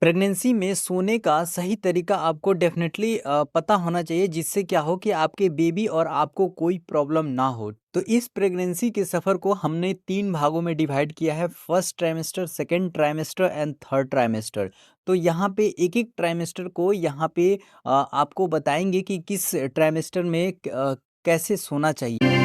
Pregnancy में सोने का सही तरीका आपको डेफ़िनेटली पता होना चाहिए, जिससे क्या हो कि आपके बेबी और आपको कोई प्रॉब्लम ना हो। तो इस प्रेगनेंसी के सफ़र को हमने 3 भागों में डिवाइड किया है, first trimester, second trimester and third trimester. तो यहाँ पे एक-एक ट्राइमेस्टर को यहाँ पे आपको बताएँगे कि किस ट्राइमेस्टर में कैसे सोना चाहिए।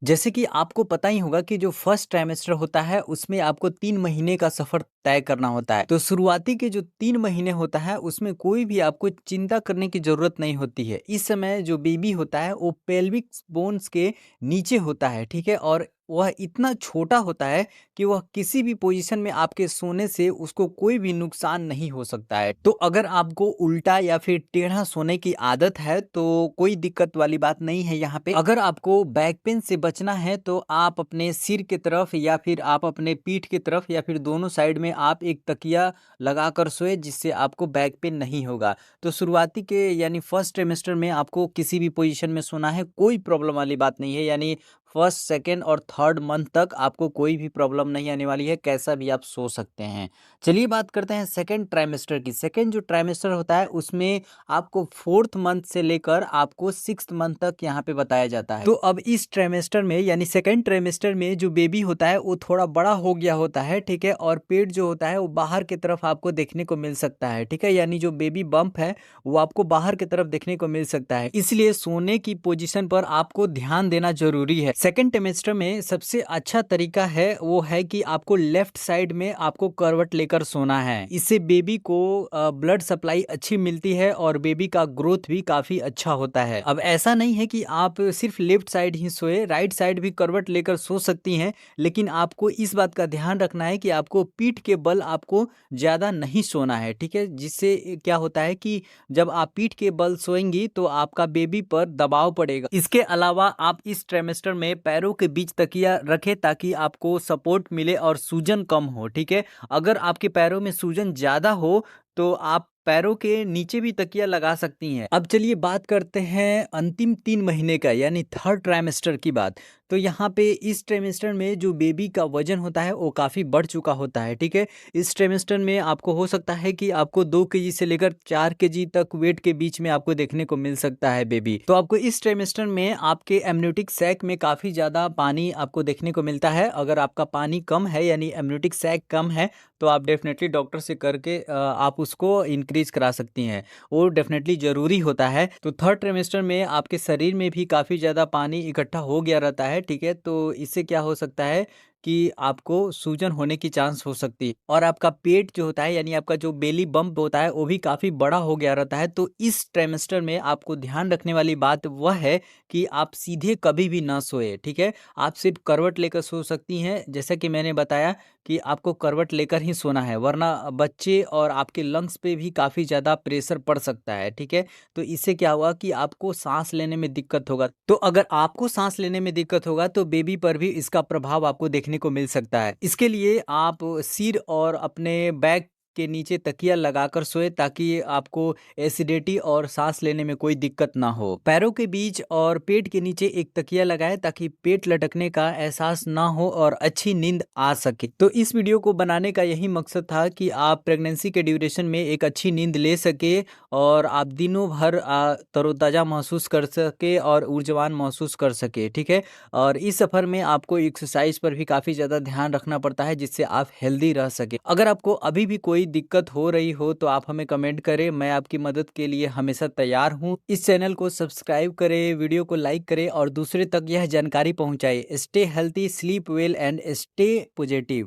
जैसे कि आपको पता ही होगा कि जो फर्स्ट ट्राइमेस्टर होता है उसमें आपको 3 महीने का सफ़र तय करना होता है। तो शुरुआती के जो 3 महीने होता है उसमें कोई भी आपको चिंता करने की ज़रूरत नहीं होती है। इस समय जो बेबी होता है वो पेल्विक बोन्स के नीचे होता है, ठीक है? और वह इतना छोटा होता है कि वह किसी भी पोज़ीशन में आपके सोने से उसको कोई भी नुकसान नहीं हो सकता है। तो अगर आपको उल्टा या फिर टेढ़ा सोने की आदत है तो कोई दिक्कत वाली बात नहीं है यहाँ पे। अगर आपको बैक पेन से बचना है तो आप अपने सिर की तरफ या फिर आप अपने पीठ की तरफ या फिर दोनों साइड में आप एक तकिया लगाकर सोए, जिससे आपको बैक पेन नहीं होगा। तो शुरुआती के यानी फर्स्ट ट्रिमेस्टर में आपको किसी भी पोज़ीशन में सोना है, कोई प्रॉब्लम वाली बात नहीं है। यानी फर्स्ट, सेकंड और थर्ड मंथ तक आपको कोई भी प्रॉब्लम नहीं आने वाली है, कैसा भी आप सो सकते हैं। चलिए बात करते हैं सेकंड ट्राइमेस्टर की। सेकंड जो ट्राइमेस्टर होता है उसमें आपको 4th मंथ से लेकर आपको 6th मंथ तक यहाँ पे बताया जाता है। तो अब इस ट्राइमेस्टर में यानी सेकंड ट्राइमेस्टर में जो बेबी होता है वो थोड़ा बड़ा हो गया होता है, ठीक है? और पेट जो होता है वो बाहर की तरफ आपको देखने को मिल सकता है, ठीक है? यानी जो बेबी बम्प है वो आपको बाहर की तरफ देखने को मिल सकता है। इसलिए सोने की पोजीशन पर आपको ध्यान देना ज़रूरी है। सेकंड ट्राइमेस्टर में सबसे अच्छा तरीका है वो है कि आपको लेफ्ट साइड में आपको करवट लेकर सोना है। इससे बेबी को ब्लड सप्लाई अच्छी मिलती है और बेबी का ग्रोथ भी काफ़ी अच्छा होता है। अब ऐसा नहीं है कि आप सिर्फ लेफ्ट साइड ही सोए, राइट साइड भी करवट लेकर सो सकती हैं, लेकिन आपको इस बात का ध्यान रखना है कि आपको पीठ के बल आपको ज़्यादा नहीं सोना है, ठीक है? जिससे क्या होता है कि जब आप पीठ के बल सोएंगी तो आपका बेबी पर दबाव पड़ेगा। इसके अलावा आप इस ट्राइमेस्टर में पैरों के बीच तकिया रखें ताकि आपको सपोर्ट मिले और सूजन कम हो, ठीक है? अगर आपके पैरों में सूजन ज़्यादा हो तो आप पैरों के नीचे भी तकिया लगा सकती हैं। अब चलिए बात करते हैं अंतिम 3 महीने का यानी थर्ड ट्राइमेस्टर की बात। तो यहाँ पे इस ट्राइमेस्टर में जो बेबी का वज़न होता है वो काफ़ी बढ़ चुका होता है, ठीक है? इस ट्राइमेस्टर में आपको हो सकता है कि आपको 2 केजी से लेकर 4 केजी तक वेट के बीच में आपको देखने को मिल सकता है बेबी। तो आपको इस ट्राइमेस्टर में आपके एमनियोटिक सैक में काफ़ी ज़्यादा पानी आपको देखने को मिलता है। अगर आपका पानी कम है यानी एमनियोटिक सैक कम है तो आप डेफ़िनेटली डॉक्टर से करके आप उसको इंक्रीज़ करा सकती हैं। वो डेफ़िनेटली ज़रूरी होता है। तो थर्ड ट्राइमेस्टर में आपके शरीर में भी काफ़ी ज़्यादा पानी इकट्ठा हो गया रहता है, ठीक है? तो इससे क्या हो सकता है कि आपको सूजन होने की चांस हो सकती है और आपका पेट जो होता है यानी आपका जो बेली बम्प होता है वो भी काफ़ी बड़ा हो गया रहता है। तो इस ट्राइमेस्टर में आपको ध्यान रखने वाली बात वह है कि आप सीधे कभी भी ना सोएं, ठीक है? आप सिर्फ़ करवट लेकर सो सकती हैं। जैसा कि मैंने बताया कि आपको करवट लेकर ही सोना है, वरना बच्चे और आपके लंग्स पे भी काफ़ी ज़्यादा प्रेशर पड़ सकता है, ठीक है? तो इससे क्या होगा कि आपको साँस लेने में दिक्कत होगा। तो अगर आपको साँस लेने में दिक्कत होगा तो बेबी पर भी इसका प्रभाव आपको देखने को मिल सकता है। इसके लिए आप सिर और अपने बैक के नीचे तकिया लगाकर सोएं ताकि आपको एसिडिटी और सांस लेने में कोई दिक्कत ना हो। पैरों के बीच और पेट के नीचे एक तकिया लगाएं ताकि पेट लटकने का एहसास ना हो और अच्छी नींद आ सके। तो इस वीडियो को बनाने का यही मकसद था कि आप प्रेगनेंसी के ड्यूरेशन में एक अच्छी नींद ले सके और आप दिनों भर तरोताज़ा महसूस कर सके और ऊर्जावान महसूस कर सके, ठीक है? और इस सफ़र में आपको एक्सरसाइज पर भी काफ़ी ज़्यादा ध्यान रखना पड़ता है जिससे आप हेल्दी रह सकें। अगर आपको अभी भी कोई दिक्कत हो रही हो तो आप हमें कमेंट करें, मैं आपकी मदद के लिए हमेशा तैयार हूँ। इस चैनल को सब्सक्राइब करें, वीडियो को लाइक करें और दूसरे तक यह जानकारी पहुँचाएं। Stay healthy, sleep well and stay positive.